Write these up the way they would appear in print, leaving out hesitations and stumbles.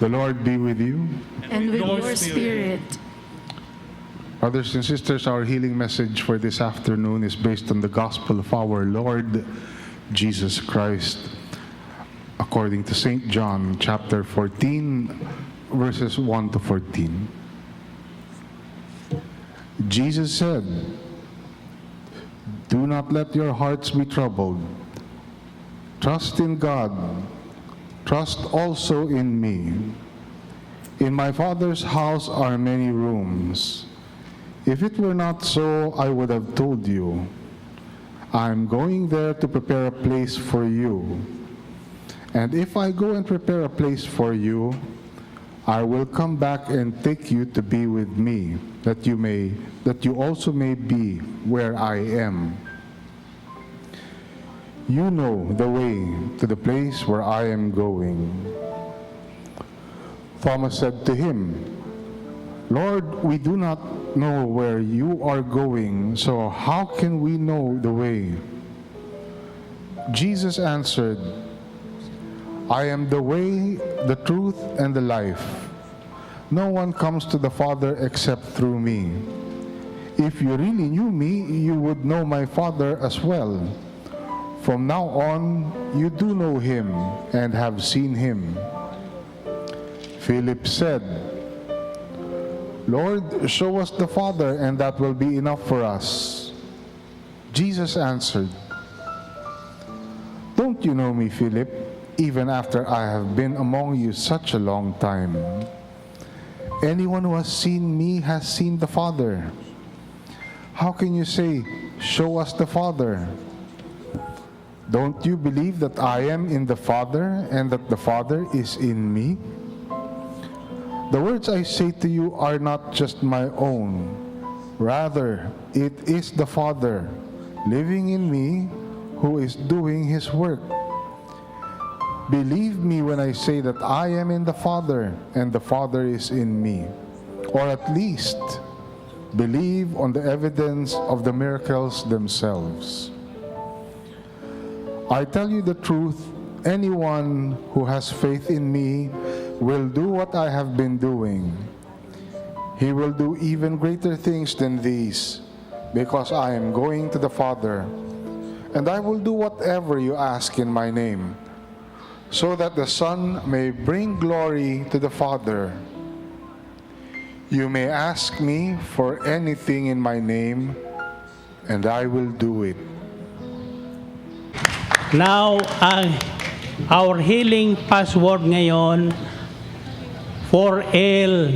The Lord be with you. And with your spirit. Brothers and sisters, our healing message for this afternoon is based on the gospel of our Lord Jesus Christ, according to St. John chapter 14, verses 1 to 14. Jesus said, "Do not let your hearts be troubled. Trust in God. Trust also in me. In my Father's house are many rooms. If it were not so, I would have told you. I am going there to prepare a place for you. And if I go and prepare a place for you, I will come back and take you to be with me, that you also may be where I am. You know the way to the place where I am going." Thomas said to him, "Lord, we do not know where you are going, so how can we know the way?" Jesus answered, "I am the way, the truth, and the life. No one comes to the Father except through me. If you really knew me, you would know my Father as well. From now on, you do know him and have seen him." Philip said, "Lord, show us the Father, and that will be enough for us." Jesus answered, "Don't you know me, Philip, even after I have been among you such a long time? Anyone who has seen me has seen the Father. How can you say, 'Show us the Father'? Don't you believe that I am in the Father and that the Father is in me? The words I say to you are not just my own. Rather, it is the Father living in me who is doing his work. Believe me when I say that I am in the Father and the Father is in me. Or at least, believe on the evidence of the miracles themselves. I tell you the truth, anyone who has faith in me will do what I have been doing. He will do even greater things than these, because I am going to the Father, and I will do whatever you ask in my name, so that the Son may bring glory to the Father. You may ask me for anything in my name, and I will do it." Now, our healing password ngayon, 4L,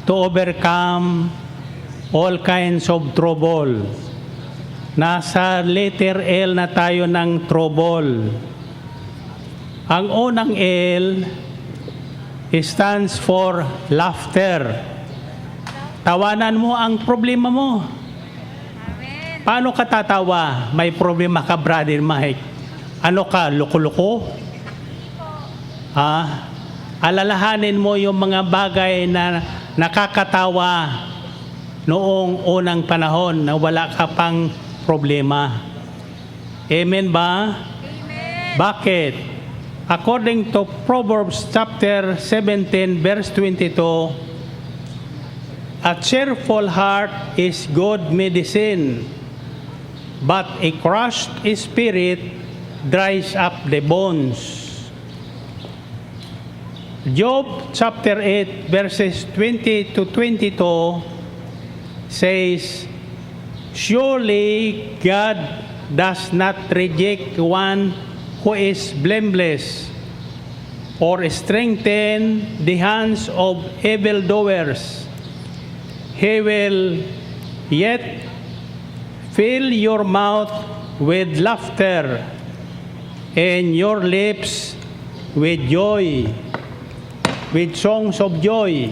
to overcome all kinds of trouble. Nasa letter L na tayo ng trouble. Ang unang L stands for laughter. Tawanan mo ang problema mo. Paano ka tatawa? May problema ka, Brother Mike. Ano ka, loko-loko? Alalahanin mo yung mga bagay na nakakatawa noong unang panahon na wala ka pang problema. Amen ba? Amen. Bakit? According to Proverbs chapter 17, verse 22, "A cheerful heart is good medicine, but a crushed spirit dries up the bones." Job chapter 8 verses 20 to 22 says, "Surely God does not reject one who is blameless, or strengthen the hands of evildoers. He will yet fill your mouth with laughter and your lips with joy, with songs of joy."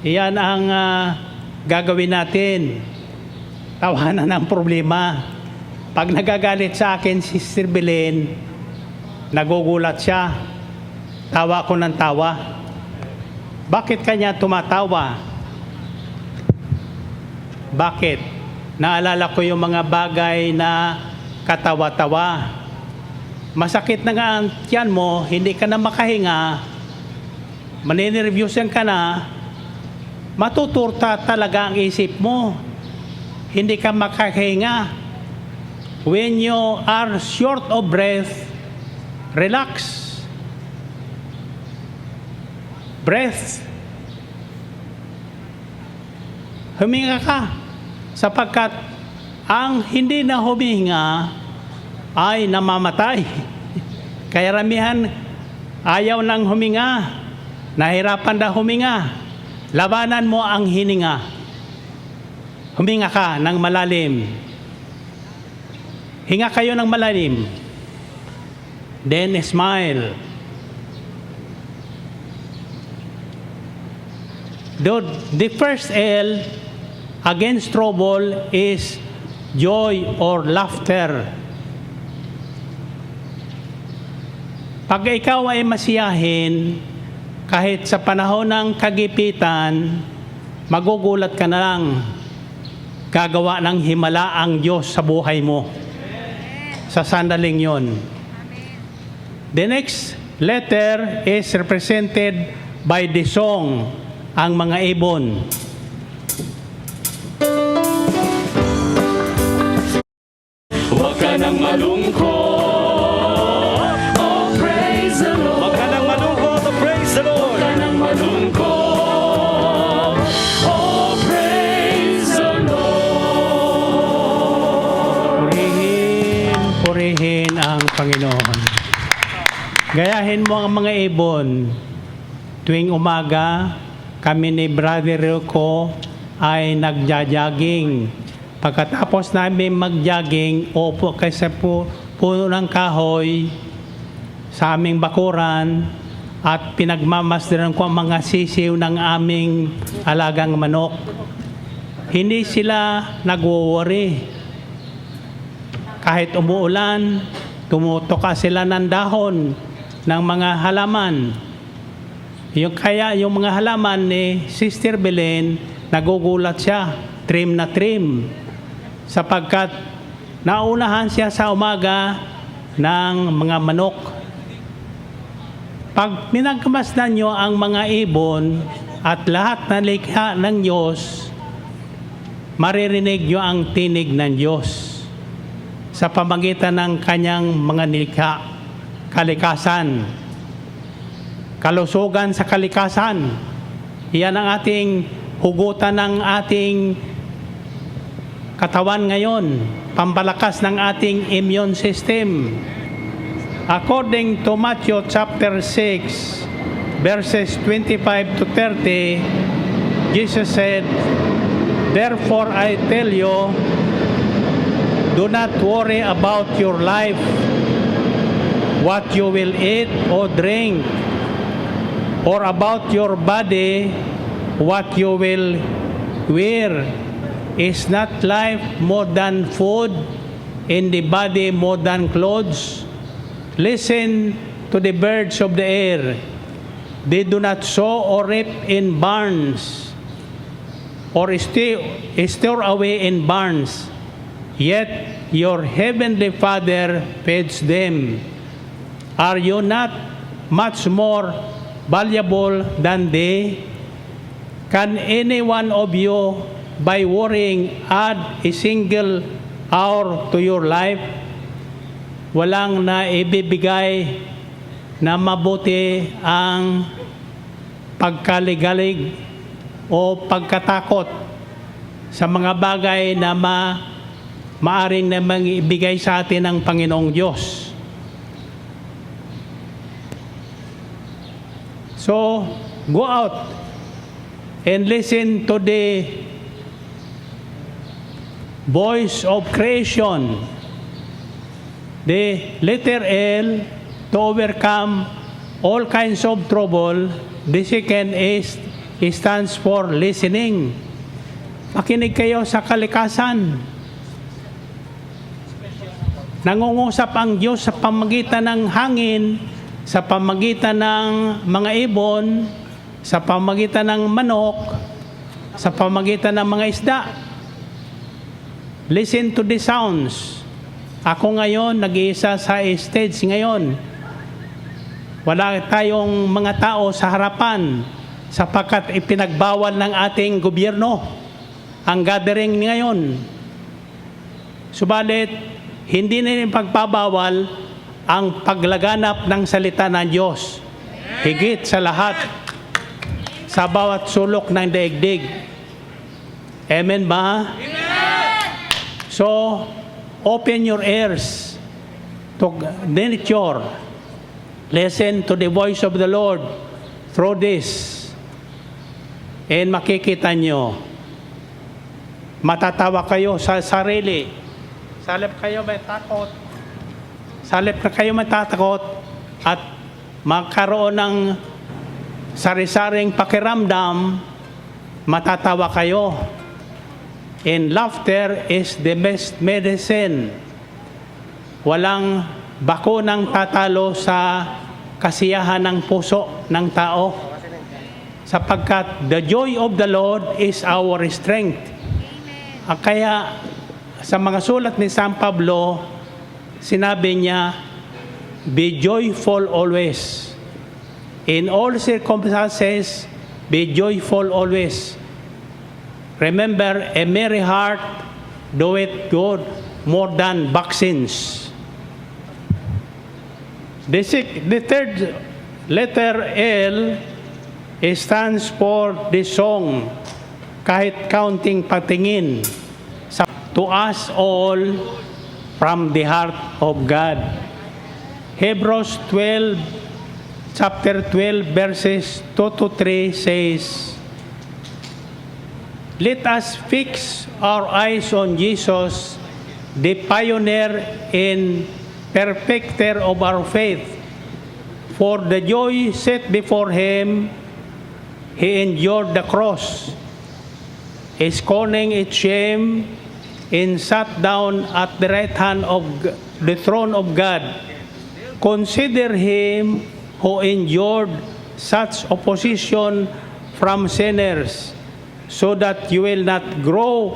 Iyan ang gagawin natin. Tawanan ng problema. Pag nagagalit sa akin si Sister Belen, nagugulat siya. Tawa ko ng tawa. Bakit kanya tumatawa? Bakit? Naalala ko yung mga bagay na katawa-tawa. masakit na nga ang tiyan mo, hindi ka na makahinga, maninervyusan ka na, matuturta talaga ang isip mo. Hindi ka makahinga. When you are short of breath, relax. Breath. Huminga ka. Sapagkat ang hindi na huminga ay namamatay. Kaya ramihan ayaw nang huminga. Nahirapan na huminga. Labanan mo ang hininga. Huminga ka ng malalim. Hinga kayo ng malalim. Then smile. The first L against trouble is joy or laughter. Pag ikaw ay masiyahin, kahit sa panahon ng kagipitan, magugulat ka na lang. Gagawa ng himala ang Diyos sa buhay mo. Sa sandaling yon. The next letter is represented by the song, ang mga ibon. Huwag ka nang malungkot, oh praise the Lord. Huwag ka nang malungkot, oh praise the Lord. Huwag ka nang malungkot, oh praise the Lord. Purihin ang Panginoon. Gayahin mo ang mga ibon. Tuwing umaga, kami ni Brother Rico ay nagja-jogging. Pagkatapos namin mag-jogging, opo kasi puno ng kahoy sa aming bakuran at pinagmamasdaran ko ang mga sisiw ng aming alagang manok. Hindi sila nag-worry. Kahit umuulan, tumutuka sila ng dahon ng mga halaman. Kaya yung mga halaman ni Sister Belen, nagugulat siya, trim na trim. Sapagkat naunahan siya sa umaga ng mga manok. Pag minagkamasdan nyo ang mga ibon at lahat na likha ng Diyos, maririnig nyo ang tinig ng Diyos sa pamagitan ng kanyang mga nilikha, kalikasan, kalusugan sa kalikasan. Iyan ang ating hugutan ng ating katawan ngayon, pampalakas ng ating immune system. According to Matthew chapter 6, verses 25 to 30, Jesus said, "Therefore I tell you, do not worry about your life, what you will eat or drink, or about your body, what you will wear. Is not life more than food, and the body more than clothes? Listen to the birds of the air. They do not sow or reap in barns, or store away in barns. Yet your heavenly Father feeds them. Are you not much more valuable than they? Can any one of you, by worrying, add a single hour to your life? Walang naibibigay na mabuti ang pagkaligalig o pagkatakot sa mga bagay na maaring namang ibigay sa atin ng Panginoong Diyos. So, go out and listen to the voice of creation. The letter L, to overcome all kinds of trouble. The second is, stands for listening. Makinig kayo sa kalikasan. Nangungusap ang Diyos sa pamagitan ng hangin, sa pamagitan ng mga ibon, sa pamagitan ng manok, sa pamagitan ng mga isda. Listen to the sounds. Ako ngayon, nag-iisa sa stage ngayon. Wala tayong mga tao sa harapan sapagkat ipinagbawal ng ating gobyerno ang gathering ngayon. Subalit, hindi na pagbabawal ang paglaganap ng salita ng Diyos. Higit sa lahat, sa bawat sulok ng daigdig. Amen ba? Amen! So, open your ears to nature. Listen to the voice of the Lord through this. And makikita nyo, matatawa kayo sa sarili. Salip kayo may takot. Salip na kayo matatakot at magkaroon ng sari-saring pakiramdam, matatawa kayo. And laughter is the best medicine. Walang bakunang tatalo sa kasiyahan ng puso ng tao. Sapagkat the joy of the Lord is our strength. Kaya sa mga sulat ni San Pablo, sinabi niya, be joyful always. In all circumstances, be joyful always. Remember, a merry heart doeth good more than vaccines. The third letter L stands for the song, kahit counting patingin, to us all from the heart of God. Hebrews 12, chapter 12, verses 2 to 3 says, let us fix our eyes on Jesus, the pioneer and perfecter of our faith. For the joy set before him, he endured the cross, scorning its shame, and sat down at the right hand of the throne of God. Consider him who endured such opposition from sinners, so that you will not grow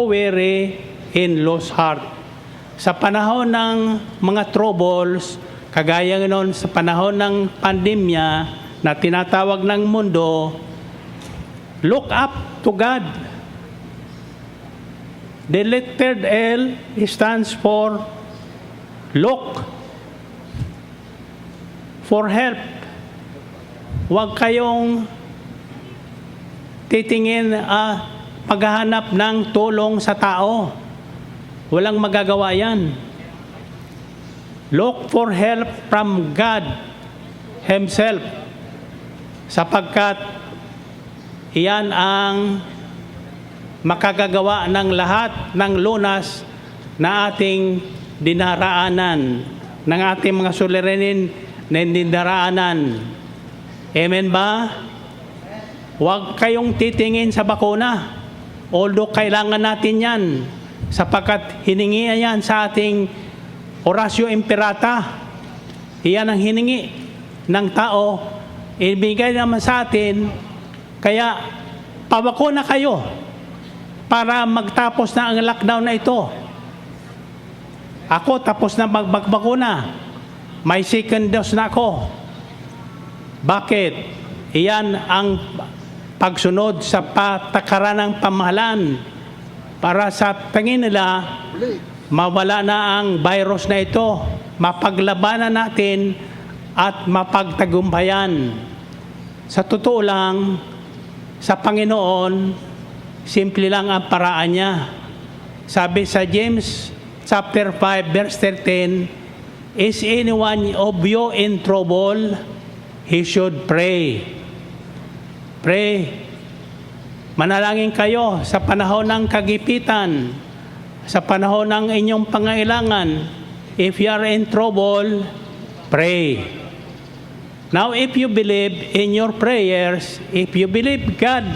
weary and lose heart. Sa panahon ng mga troubles, kagaya noon sa panahon ng pandemya na tinatawag ng mundo, look up to God. The letter L stands for look for help. Huwag kayong titingin paghahanap ng tulong sa tao. Walang magagawa yan. Look for help from God Himself, sapagkat iyan ang makagagawa ng lahat ng lunas na ating dinaraanan, ng ating mga suliranin na dinaraanan. Amen ba? Huwag kayong titingin sa bakuna, although kailangan natin yan, sapagkat hiningi yan sa ating Horacio Imperata. Iyan ang hiningi ng tao, ibigay naman sa atin, kaya pabakuna kayo para magtapos na ang lockdown na ito. Ako tapos na magbakuna. May second dose na ako. Bakit? Iyan ang pagsunod sa patakaran ng pamahalaan para sa tingin nila mawala na ang virus na ito, mapaglabanan natin at mapagtagumpayan. Sa totoo lang, sa Panginoon, simple lang ang paraan niya. Sabi sa James chapter 5 verse 13, is anyone of you in trouble? He should pray. Pray. Manalangin kayo sa panahon ng kagipitan, sa panahon ng inyong pangailangan. If you are in trouble, pray. Now, if you believe in your prayers, if you believe God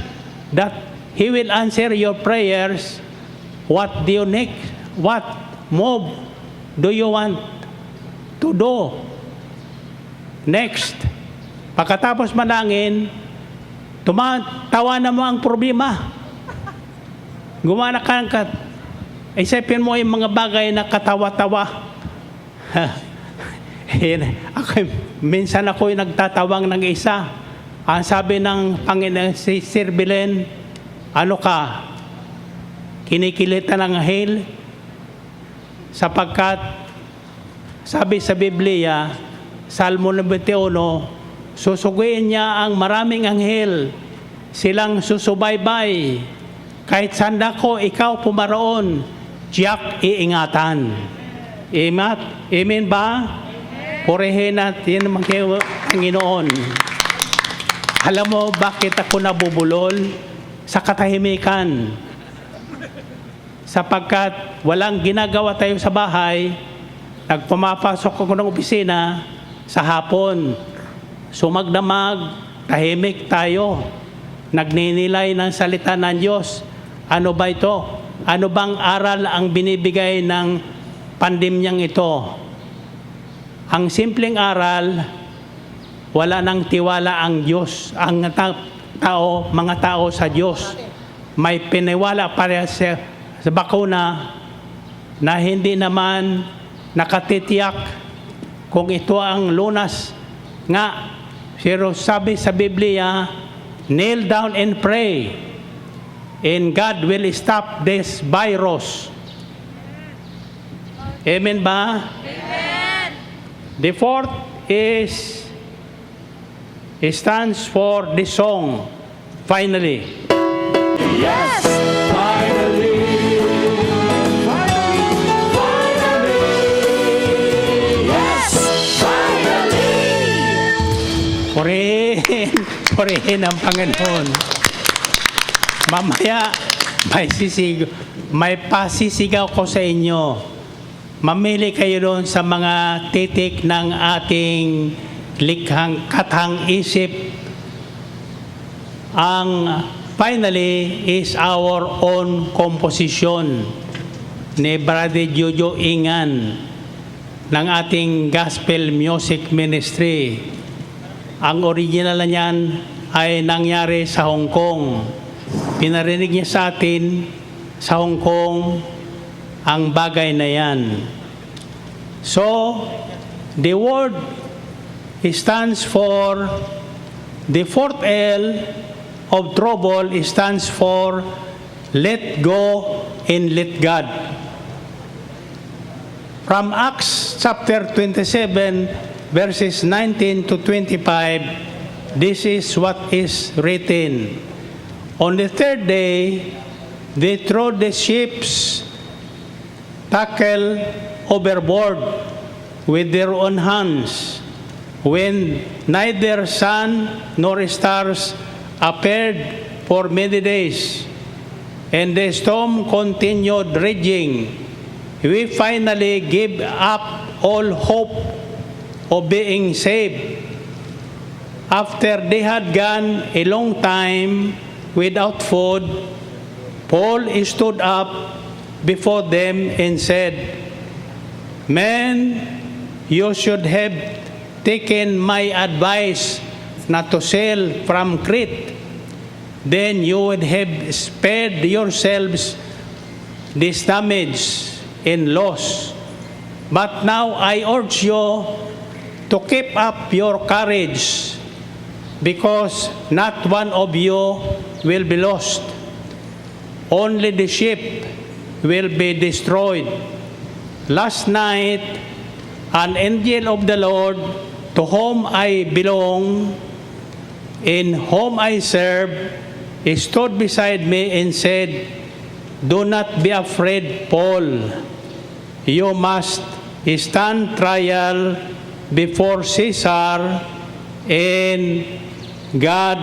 that He will answer your prayers, what do you need? What move do you want to do? Next, pagkatapos manangin, tawanan mo ang problema. Gumana ka Isipin mo yung mga bagay na katawa-tawa. Minsan ako'y nagtatawang ng isa. Ang sabi ng Panginoon, si Sir Belen, ano ka? Kinikilitan ng anghel? Sapagkat, sabi sa Biblia, Salmo 91, susuguin niya ang maraming anghel, silang susubaybay. Kahit saan ako, ikaw pumaroon, tiyak iingatan. Amen ba? Purihin natin ang Panginoon. Alam mo bakit ako nabubulol? Sa katahimikan. Sapagkat walang ginagawa tayo sa bahay, nagpumapasok ako ng opisina sa hapon. Sumagdamag, tahimik tayo. Nagninilay ng salita ng Diyos. Ano ba ito? Ano bang aral ang binibigay ng pandemyang ito? Ang simpleng aral, wala nang tiwala ang Diyos, ang mga tao sa Diyos. May piniwala para sa bakuna na hindi naman nakatitiyak kung ito ang lunas nga. Pero sabi sa Biblia, kneel down and pray, and God will stop this virus. Amen ba? Amen. The fourth stands for the song, finally. Yes! Finally! Finally! Finally! Yes! Finally! Purihin ang Panginoon. Mamaya, may pasisigaw ko sa inyo. Mamili kayo doon sa mga titik ng ating likhang katang isip. Ang finally is our own composition ni Brother Jojo Ingan ng ating gospel music ministry. Ang original na niyan ay nangyari sa Hong Kong. Pinarinig niya sa atin sa Hong Kong ang bagay na yan. So, the word stands for, the fourth L of trouble stands for let go and let God. From Acts chapter 27, verses 19 to 25, this is what is written. On the third day, they threw the ship's tackle overboard with their own hands, when neither sun nor stars appeared for many days, and the storm continued raging. We finally gave up all hope of being saved. After they had gone a long time without food, Paul stood up before them and said, "Men, you should have taken my advice not to sail from Crete. Then you would have spared yourselves this damage and loss. But now I urge you to keep up your courage, because not one of you will be lost. Only the ship will be destroyed. Last night, an angel of the Lord, to whom I belong, in whom I serve, stood beside me and said, 'Do not be afraid, Paul. You must stand trial before Caesar, and God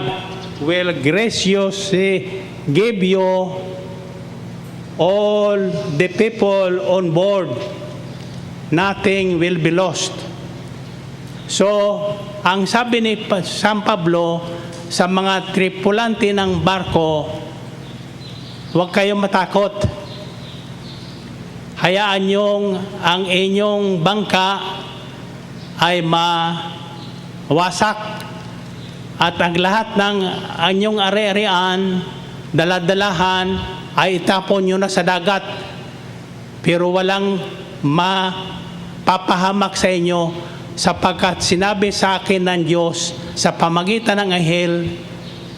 will graciously give you all the people on board. Nothing will be lost." So, ang sabi ni San Pablo sa mga tripulante ng barko, huwag kayong matakot. Hayaan niyong ang inyong bangka ay mawasak, at ang lahat ng inyong ari-arian, daladalahan, ay itapon nyo na sa dagat. pero walang mapapahamak sa inyo sapagkat sinabi sa akin ng Diyos sa pamagitan ng anghel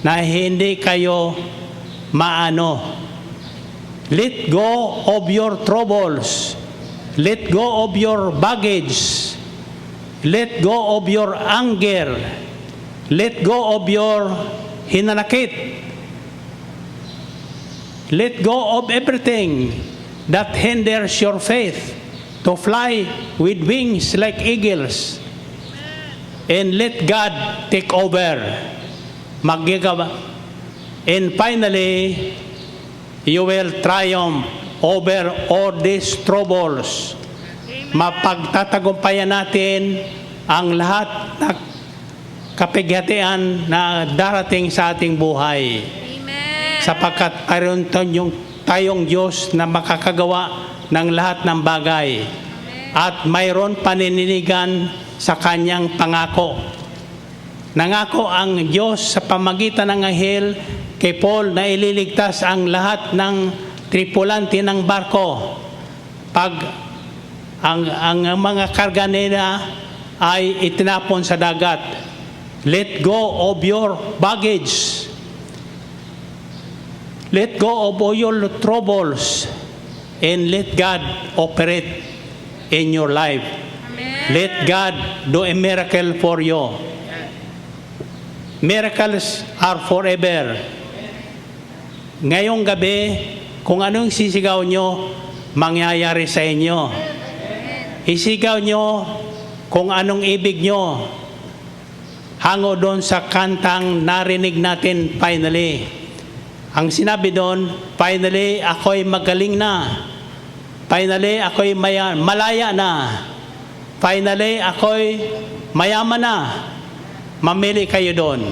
na hindi kayo maano. Let go of your troubles. Let go of your baggage. Let go of your anger. Let go of your hinanakit. Let go of everything that hinders your faith to fly with wings like eagles. And let God take over. Magigawa. And finally, you will triumph over all these troubles. Mapagtatagumpayan natin ang lahat ng kapighatian na darating sa ating buhay. Sapagkat mayroon tayong Diyos na makakagawa ng lahat ng bagay. At mayroon panininigan sa kanyang pangako. Nangako ang Diyos sa pamagitan ng anghel kay Paul na ililigtas ang lahat ng tripulante ng barko pag ang mga karga nila ay itinapon sa dagat. Let go of your baggage. Let go of all your troubles and let God operate in your life. Amen. Let God do a miracle for you. Miracles are forever. Ngayong gabi, kung anong sisigaw nyo, mangyayari sa inyo. Isigaw nyo kung anong ibig nyo. Hango doon sa kantang narinig natin finally. Ang sinabi doon, finally, ako'y magaling na. Finally, ako'y malaya na. Finally, ako'y mayaman na. Mamili kayo doon.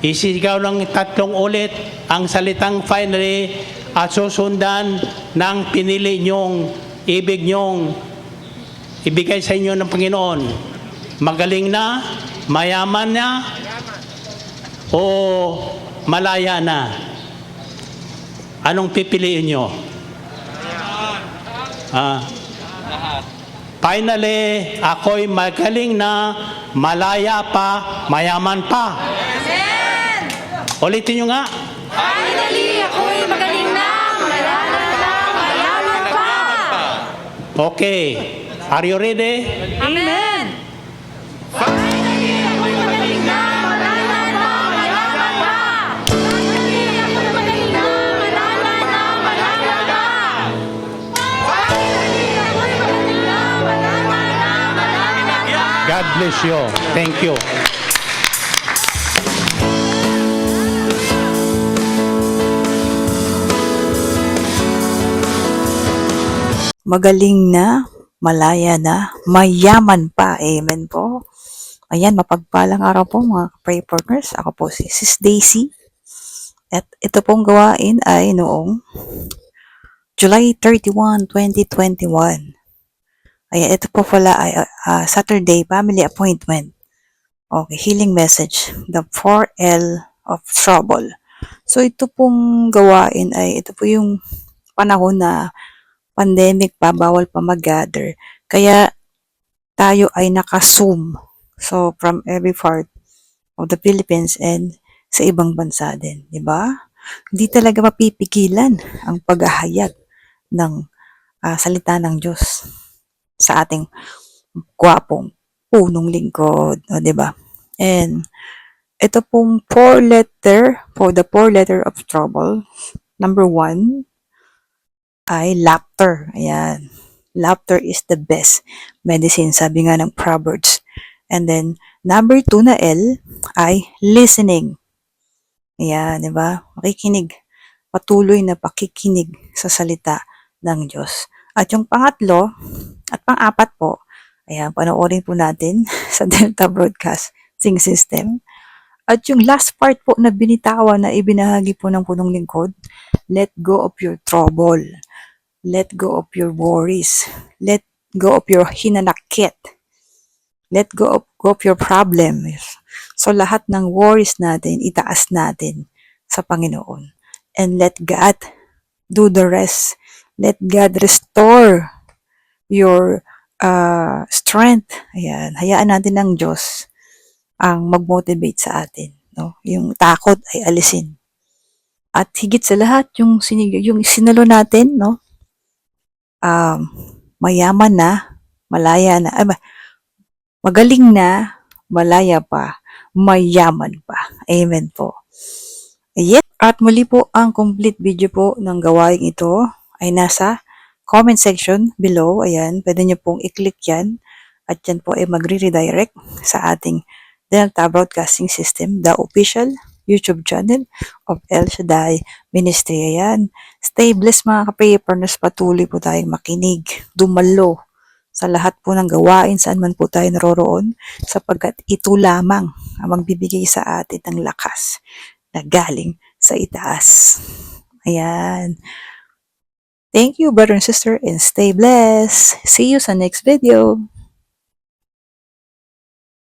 Isigaw ng 3 ulit ang salitang finally at susundan ng pinili nyong ibig nyong ibigay sa inyo ng Panginoon. Magaling na, mayaman na, o malaya na. Anong pipiliin nyo? Finally, ako'y magaling na, malaya pa, mayaman pa. Amen! Ulitin nyo nga. Finally, ako'y magaling na, malala na, mayaman pa. Okay. Are you ready? Amen! Finally, ako'y magaling na, malala na, mayaman pa. Finally, ako'y magaling na, malala na, mayaman pa. Finally, ako'y magaling na, malala na, mayaman pa. God bless you. Thank you. Magaling na, malaya na, mayaman pa. Amen po. Ayan, mapagpalang araw po mga pray partners. Ako po si Sis Daisy. At ito pong gawain ay noong July 31, 2021. Ayan, ito po pala ay Saturday family appointment. Okay, healing message. The 4L of trouble. So ito pong gawain ay ito po yung panahon na pandemic pa, bawal pa mag-gather. Kaya tayo ay naka-Zoom. So, from every part of the Philippines and sa ibang bansa din. Diba? Hindi talaga mapipigilan ang paghahayag ng salita ng Diyos sa ating gwapong punong lingkod. O, diba? And ito pong 4-letter, for the 4-letter of trouble, number 1, ay laughter. Ayan. Laughter is the best medicine, sabi nga ng Proverbs. And then, number 2 na L ay listening. Ayan, di ba? Makikinig. Patuloy na pakikinig sa salita ng Diyos. At yung pangatlo, at pang-apat po, ayan, panoorin po natin sa Delta Broadcasting System. At yung last part po na binitawan na ibinahagi po ng punong lingkod, let go of your trouble. Let go of your worries. Let go of your hinanakit. Let go of your problems. So lahat ng worries natin, itaas natin sa Panginoon. And let God do the rest Let God restore your strength. Ayan. Hayaan natin ng Diyos ang mag-motivate sa atin. No? Yung takot ay alisin. At higit sa lahat, yung sinalo natin, no? Mayaman na, malaya na, magaling na, malaya pa, mayaman pa. Amen po. Yes. At muli po, ang complete video po ng gawain ito ay nasa comment section below. Ayan, pwede nyo pong i-click yan. At yan po ay magre-redirect sa ating Delta Broadcasting System, the official YouTube channel of El Shaddai Ministry. Ayan. Stay blessed mga ka-prayers. Patuloy po tayong makinig, dumalo sa lahat po ng gawain saan man po tayo naroroon sapagkat ito lamang ang magbibigay sa atin ng lakas na galing sa itaas. Ayan. Thank you, brother and sister, and stay blessed. See you sa next video.